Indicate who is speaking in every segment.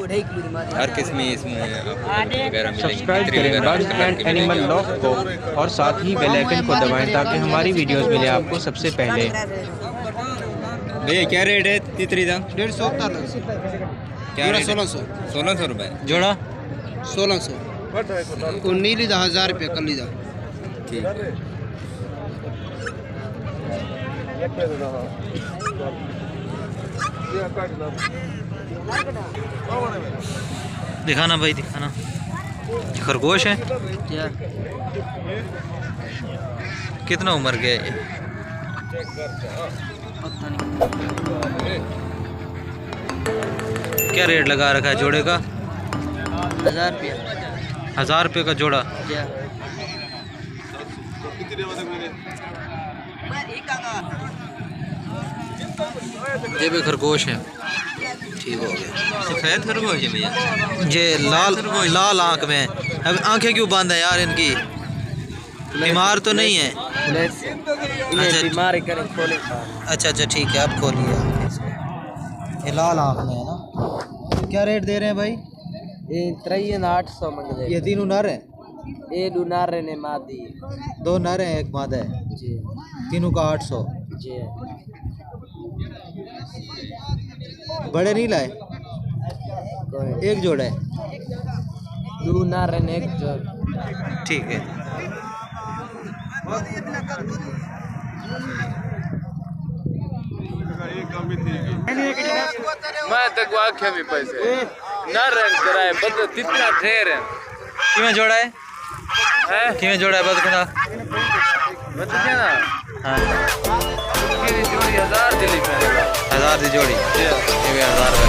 Speaker 1: हर किस्म इसमें
Speaker 2: सब्सक्राइब करें बर्ड्स एंड एनिमल लॉक को और साथ ही बेल आइकन को दबाएं ताकि हमारी वीडियोस मिले आपको सबसे पहले।
Speaker 1: भैया क्या रेट है तितरी का?
Speaker 3: 150
Speaker 1: क्या रेट? 1600 रुपये जोड़ा।
Speaker 3: 1600 नीली दा 1000 रुपये कली दा।
Speaker 1: ठीक
Speaker 4: दिखाना भाई दिखाना। खरगोश है
Speaker 3: क्या
Speaker 4: कितना उम्र गया ये? क्या रेट लगा रखा है जोड़े का?
Speaker 3: 1000 रुपये।
Speaker 4: 1000 रुपये का जोड़ा।
Speaker 3: क्या
Speaker 4: ये भी खरगोश है।
Speaker 1: ठीक हो गया। सफ़ेद खरगोश है भैया?
Speaker 4: ये लाल आँख में। अब आंखें क्यों बंद है यार इनकी? बीमार तो नहीं है? अच्छा ठीक है, अब खोलिए। ये लाल आँख में है ना। क्या रेट दे रहे हैं भाई?
Speaker 3: ये 800 मंग दे।
Speaker 4: ये तीनों नर हैं?
Speaker 3: ये दो नर ने मादी।
Speaker 4: 2 नर हैं, 1 मादा है
Speaker 3: जी
Speaker 4: तीनों का 800।
Speaker 3: जी।
Speaker 4: बड़े नहीं लाए? एक जोड़ा है?
Speaker 3: 2 नर ने 1 जोड़।
Speaker 4: ठीक है।
Speaker 5: मैं तक वाक्य भी पैसे न रन कराए बद तितना ठहर है
Speaker 4: कि में जोड़ा है? कि में जोड़ा है बदखना?
Speaker 5: बद क्या ना?
Speaker 4: हाँ
Speaker 5: मेरी जोड़ी 1000 दिली पे
Speaker 4: 1000 की जोड़ी। ये भी 1000 का।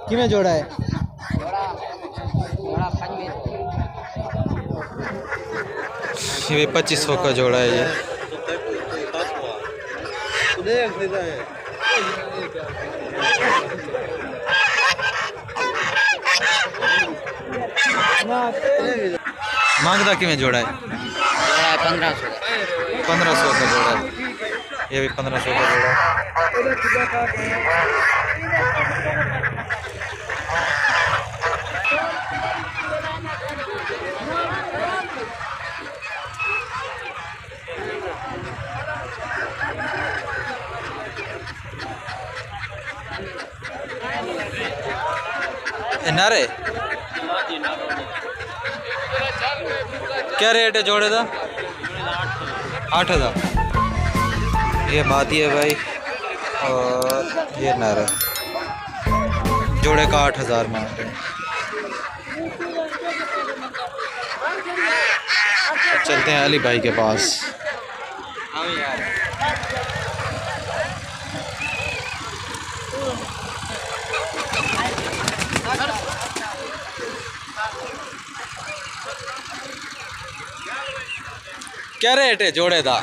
Speaker 4: कि में जोड़ा है? ये 2500 का जोड़ा है। ये मांगदा कि में जोड़ा है? 1500 का जोड़ा है। ये भी 1500 का जोड़ा है। नारे क्या रेट है जोड़े का? 8000। ये मादी है भाई और ये नर है। जोड़े का 8000 मांग रहे हैं। चलते हैं अली भाई के पास। क्या रेट है जोड़े का?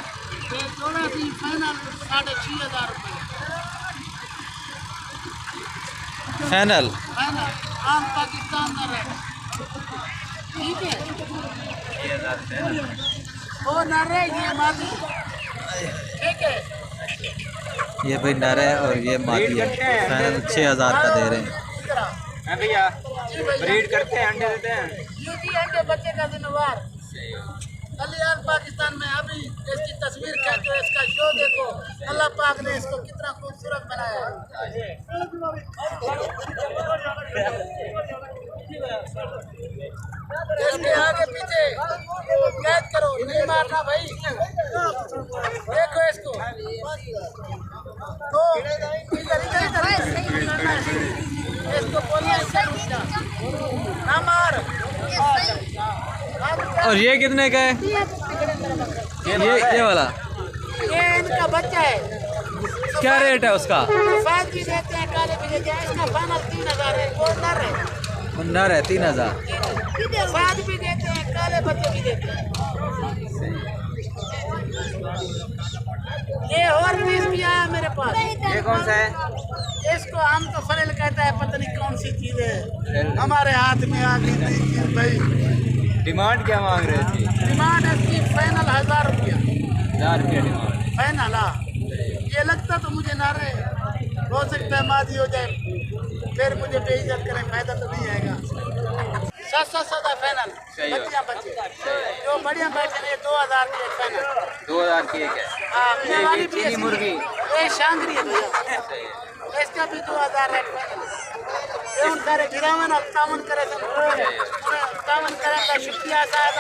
Speaker 4: फाइनल ये भाई नर है और ये मादी है। फाइनल 6000 का दे रहे हैं।
Speaker 3: भैया ब्रीड करते हैं, अंडे देते हैं। अंडे बच्चे का दिनवार कल्याण पाकिस्तान में। अभी इसकी तस्वीर खींचो, इसका शो देखो। अल्लाह पाक ने इसको कितना खूबसूरत बनाया है। इसके आगे पीछे कैद करो, नहीं मारना भाई। देखो इसको तो इसको बोलिए ना मार।
Speaker 4: और ये कितने का है? ये वाला
Speaker 3: ये इनका बच्चा है।
Speaker 4: क्या रेट है उसका?
Speaker 3: सफेद भी देते हैं, काले भी देते हैं। इसका फाइनल 3000 है। वो नर है।
Speaker 4: नर है 3000।
Speaker 3: सफेद भी देते हैं, काले बच्चे भी देते हैं। ये और पीस भी आया मेरे पास।
Speaker 1: ये कौन सा है?
Speaker 3: इसको हम तो फरेल कहता है, पता नहीं कौन सी चीज है, हमारे हाथ में आ गई नई चीज भाई।
Speaker 1: डिमांड क्या मांग रहे थे?
Speaker 3: डिमांड इसकी फाइनल 1000 रुपया।
Speaker 1: 1000 रुपया डिमांड
Speaker 3: फाइनल। हाँ, ये लगता तो मुझे ना रहे, हो सकता है मादी हो जाए, फिर मुझे बेइज्जत करें, फायदा तो नहीं आएगा। 700 फाइनल। बच्चियाँ बच्चे जो बढ़िया बैठे हैं 2000 की एक फाइनल।
Speaker 1: 2000 की एक है।
Speaker 3: हाँ, ये वाली भी
Speaker 1: चीनी मुर्गी।
Speaker 3: ये शांगरी है भैया, इसका भी 2000 रेट फाइनल। ये उन सारे गिरावन और तामन करे, तामन करें का शुक्रिया साहब।